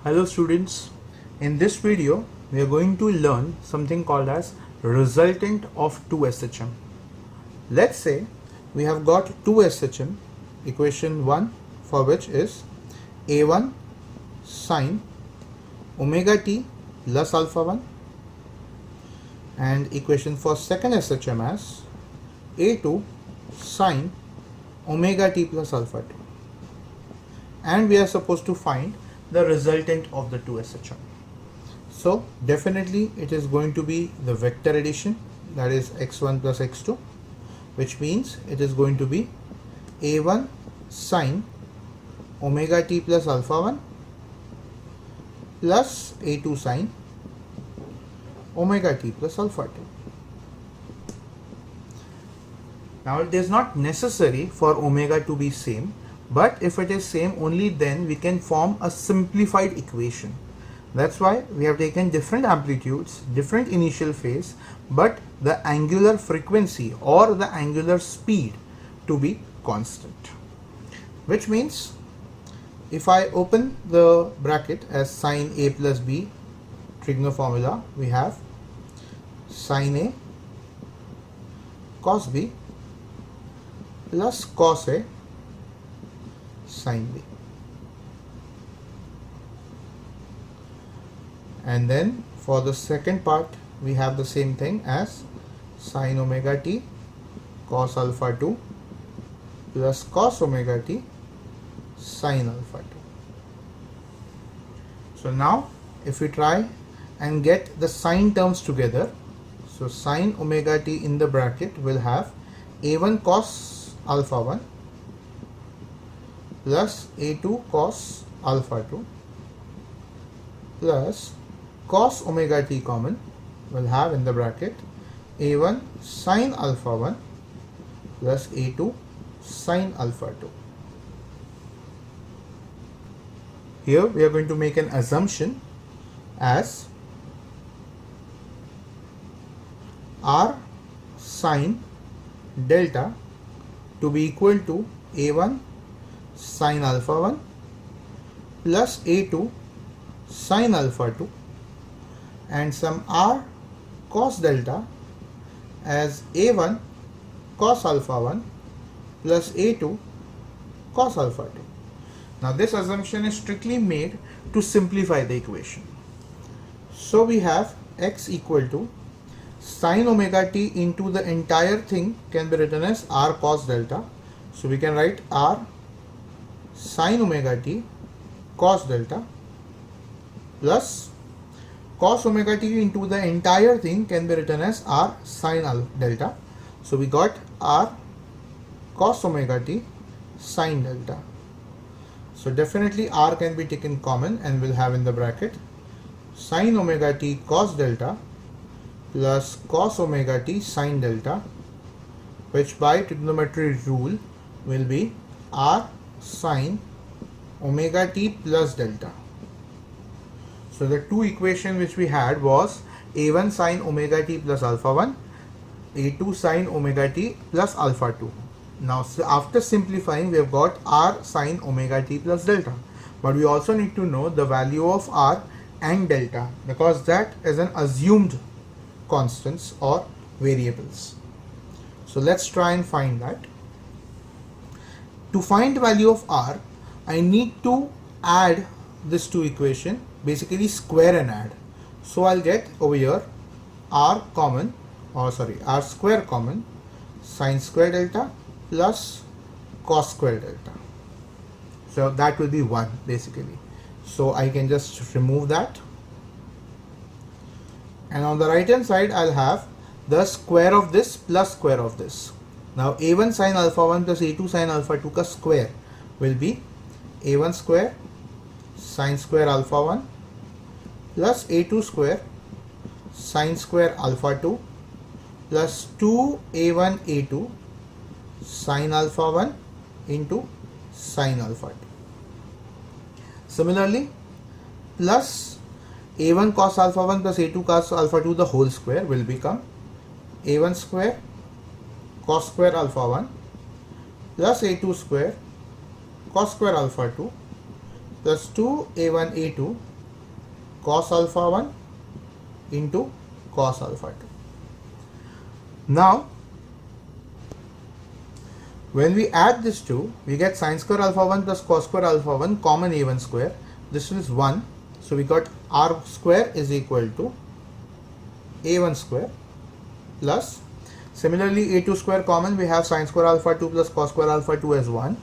Hello students, in this video we are going to learn something called as resultant of 2SHM. Let's say we have got 2SHM, equation 1 for which is A1 sine omega t plus alpha 1, and equation for second SHM as A2 sine omega t plus alpha 2, and we are supposed to find the resultant of the 2SHM. So definitely it is going to be the vector addition, that is x1 plus x2, which means it is going to be A1 sine omega t plus alpha 1 plus A2 sine omega t plus alpha 2. Now it is not necessary for omega to be same, but if it is same, only then we can form a simplified equation. That's why we have taken different amplitudes, different initial phase, but the angular frequency or the angular speed to be constant. Which means if I open the bracket as sine A plus B, trigonometric formula, we have sine A cos B plus cos A sine B. And then for the second part we have the same thing as sine omega t cos alpha 2 plus cos omega t sine alpha 2. So now if we try and get the sine terms together, so sine omega t in the bracket will have A1 cos alpha 1 plus A2 cos alpha 2 plus cos omega t common will have in the bracket A1 sine alpha 1 plus A2 sine alpha 2. Here we are going to make an assumption as R sine delta to be equal to A1 sine alpha 1 plus A2 sine alpha 2 and some R cos delta as A1 cos alpha 1 plus A2 cos alpha 2. Now this assumption is strictly made to simplify the equation. So we have x equal to sine omega t into the entire thing can be written as R cos delta. So we can write R sine omega t cos delta plus cos omega t into the entire thing can be written as R sine delta. So we got R cos omega t sine delta. So definitely R can be taken common and we'll have in the bracket sine omega t cos delta plus cos omega t sine delta, which by trigonometry rule will be R sine omega t plus delta. So the two equation which we had was A1 sine omega t plus alpha 1, A2 sine omega t plus alpha 2. Now after simplifying we have got R sine omega t plus delta, but we also need to know the value of R and delta because that is an assumed constants or variables. So let's try and find that. To find the value of R, I need to add this two equation, basically square and add. So I'll get over here R common, or sorry, R square common, sine square delta plus cos square delta. So that will be 1 basically. So I can just remove that. And on the right hand side I'll have the square of this plus square of this. Now A1 sine alpha 1 plus A2 sine alpha 2 ka square will be A1 square sine square alpha 1 plus A2 square sine square alpha 2 plus 2A1 A2 sine alpha 1 into sine alpha 2. Similarly, plus A1 cos alpha 1 plus A2 cos alpha 2 the whole square will become A1 square cos square alpha 1 plus A2 square cos square alpha 2 plus 2 A1 A2 cos alpha 1 into cos alpha 2. Now, when we add these two, we get sin square alpha 1 plus cos square alpha 1 common a1 square. This is 1. So we got r square is equal to a1 square plus, similarly a2 square common, we have sin square alpha 2 plus cos square alpha 2 as 1.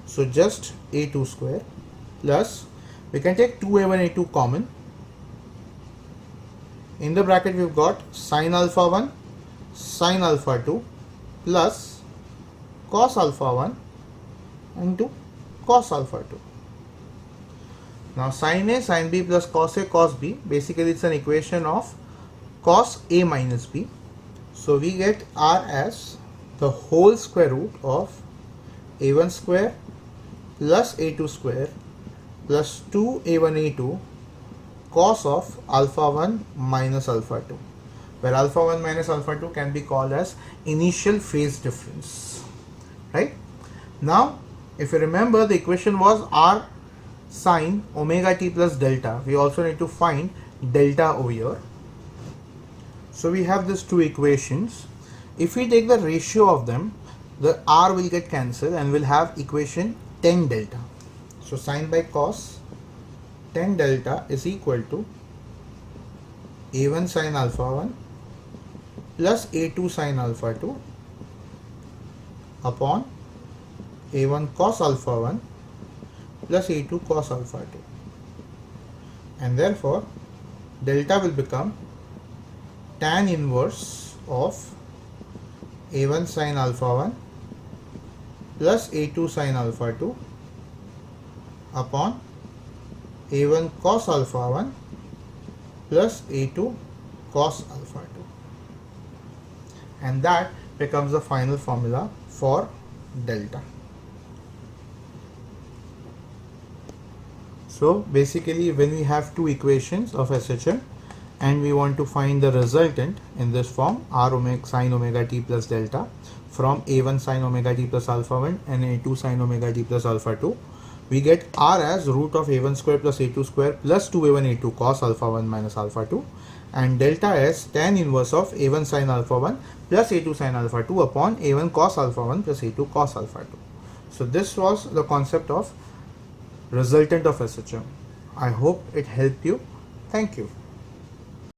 So just a2 square plus, we can take 2a1 a2 common. In the bracket we've got sin alpha 1 sin alpha 2 plus cos alpha 1 into cos alpha 2. Now sin A sin B plus cos A cos B, basically it's an equation of cos A minus B. So we get R as the whole square root of A1 square plus A2 square plus 2A1 A2 cos of alpha 1 minus alpha 2, where alpha 1 minus alpha 2 can be called as initial phase difference, right? Now if you remember, the equation was R sin omega t plus delta. We also need to find delta over here. So we have these two equations. If we take the ratio of them, the R will get cancelled and we'll have equation tan delta. So sin by cos tan delta is equal to a1 sin alpha 1 plus a2 sin alpha 2 upon a1 cos alpha 1 plus a2 cos alpha 2, and therefore delta will become tan inverse of a1 sin alpha 1 plus a2 sin alpha 2 upon a1 cos alpha 1 plus a2 cos alpha 2, and that becomes the final formula for delta. So basically, when we have two equations of SHM and we want to find the resultant in this form, r omega sin omega t plus delta from a1 sin omega t plus alpha 1 and a2 sin omega t plus alpha 2, we get r as root of a1 square plus a2 square plus 2a1 a2 cos alpha 1 minus alpha 2, and delta as tan inverse of a1 sin alpha 1 plus a2 sin alpha 2 upon a1 cos alpha 1 plus a2 cos alpha 2. So this was the concept of resultant of SHM. I hope it helped you. Thank you.